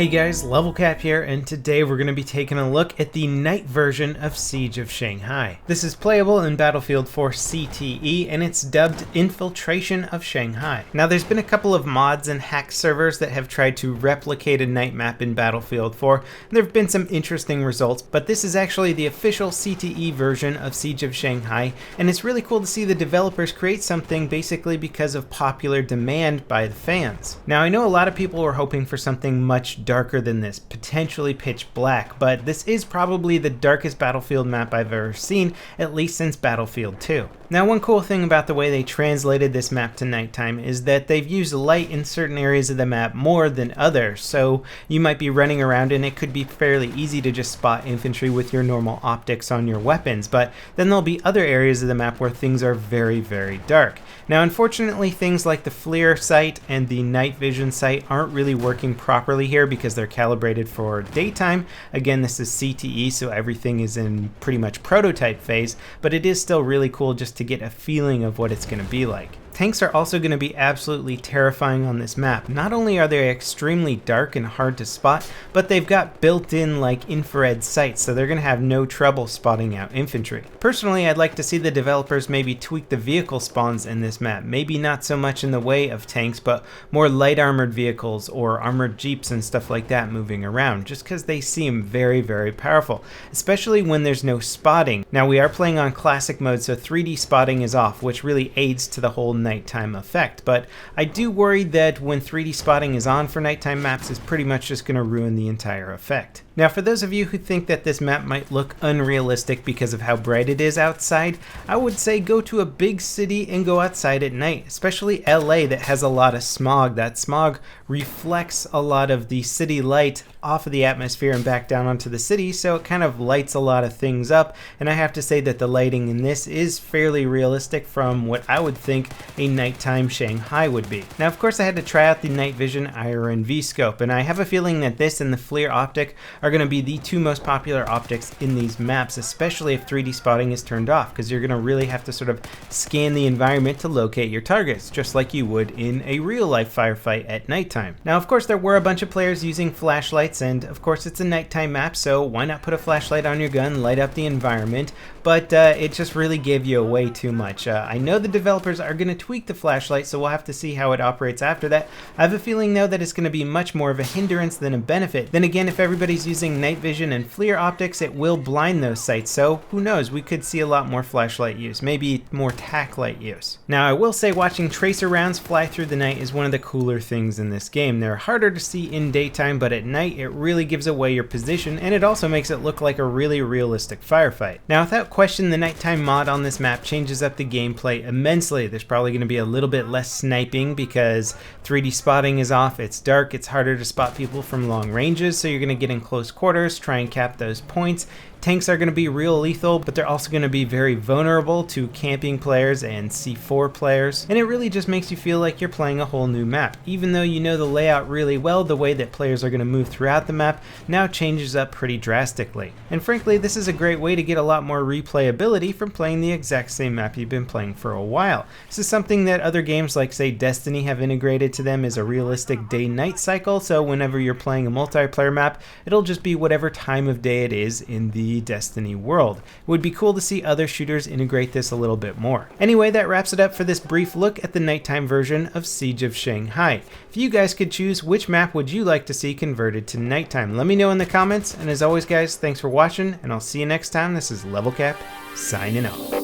Hey guys, LevelCap here, and today we're going to be taking a look at the night version of Siege of Shanghai. This is playable in Battlefield 4 CTE, and it's dubbed Infiltration of Shanghai. Now there's been a couple of mods and hack servers that have tried to replicate a night map in Battlefield 4, and there have been some interesting results, but this is actually the official CTE version of Siege of Shanghai, and it's really cool to see the developers create something basically because of popular demand by the fans. Now I know a lot of people were hoping for something much darker than this, potentially pitch black, but this is probably the darkest Battlefield map I've ever seen, at least since Battlefield 2. Now one cool thing about the way they translated this map to nighttime is that they've used light in certain areas of the map more than others, so you might be running around and it could be fairly easy to just spot infantry with your normal optics on your weapons, but then there'll be other areas of the map where things are very, very dark. Now unfortunately things like the FLIR sight and the night vision sight aren't really working properly here because they're calibrated for daytime. Again, this is CTE, so everything is in pretty much prototype phase, but it is still really cool just to get a feeling of what it's going to be like. Tanks are also going to be absolutely terrifying on this map. Not only are they extremely dark and hard to spot, but they've got built-in like infrared sights, so they're going to have no trouble spotting out infantry. Personally, I'd like to see the developers maybe tweak the vehicle spawns in this map. Maybe not so much in the way of tanks, but more light armored vehicles or armored jeeps and stuff like that moving around, just because they seem very, very powerful, especially when there's no spotting. Now we are playing on classic mode, so 3D spotting is off, which really aids to the whole nighttime effect, but I do worry that when 3D spotting is on for nighttime maps, it's pretty much just going to ruin the entire effect. Now for those of you who think that this map might look unrealistic because of how bright it is outside, I would say go to a big city and go outside at night, especially LA that has a lot of smog. That smog reflects a lot of the city light off of the atmosphere and back down onto the city, so it kind of lights a lot of things up, and I have to say that the lighting in this is fairly realistic from what I would think a nighttime Shanghai would be. Now of course I had to try out the night vision IRNV scope, and I have a feeling that this and the FLIR optic are going to be the two most popular optics in these maps, especially if 3D spotting is turned off, because you're going to really have to sort of scan the environment to locate your targets, just like you would in a real life firefight at nighttime. Now of course there were a bunch of players using flashlights, and of course it's a nighttime map, so why not put a flashlight on your gun, light up the environment, but it just really gave you away too much. I know the developers are going to tweak the flashlight, so we'll have to see how it operates after that. I have a feeling though that it's going to be much more of a hindrance than a benefit. Then again, if everybody's using night vision and FLIR optics, it will blind those sights, so who knows, we could see a lot more flashlight use, maybe more tac light use. Now I will say watching tracer rounds fly through the night is one of the cooler things in this game. They're harder to see in daytime, but at night it really gives away your position, and it also makes it look like a really realistic firefight. Now without question, the nighttime mod on this map changes up the gameplay immensely. There's probably going to be a little bit less sniping because 3D spotting is off, it's dark, it's harder to spot people from long ranges, so you're going to get in close quarters, try and cap those points. Tanks are going to be real lethal, but they're also going to be very vulnerable to camping players and C4 players, and it really just makes you feel like you're playing a whole new map. Even though you know the layout really well, the way that players are going to move throughout the map now changes up pretty drastically. And frankly, this is a great way to get a lot more replayability from playing the exact same map you've been playing for a while. This is something that other games like say Destiny have integrated to them as a realistic day-night cycle, so whenever you're playing a multiplayer map, it'll just be whatever time of day it is in the Destiny world. It would be cool to see other shooters integrate this a little bit more. Anyway, that wraps it up for this brief look at the nighttime version of Siege of Shanghai. If you guys could choose, which map would you like to see converted to nighttime? Let me know in the comments, and as always guys, thanks for watching, and I'll see you next time. This is LevelCap, signing out.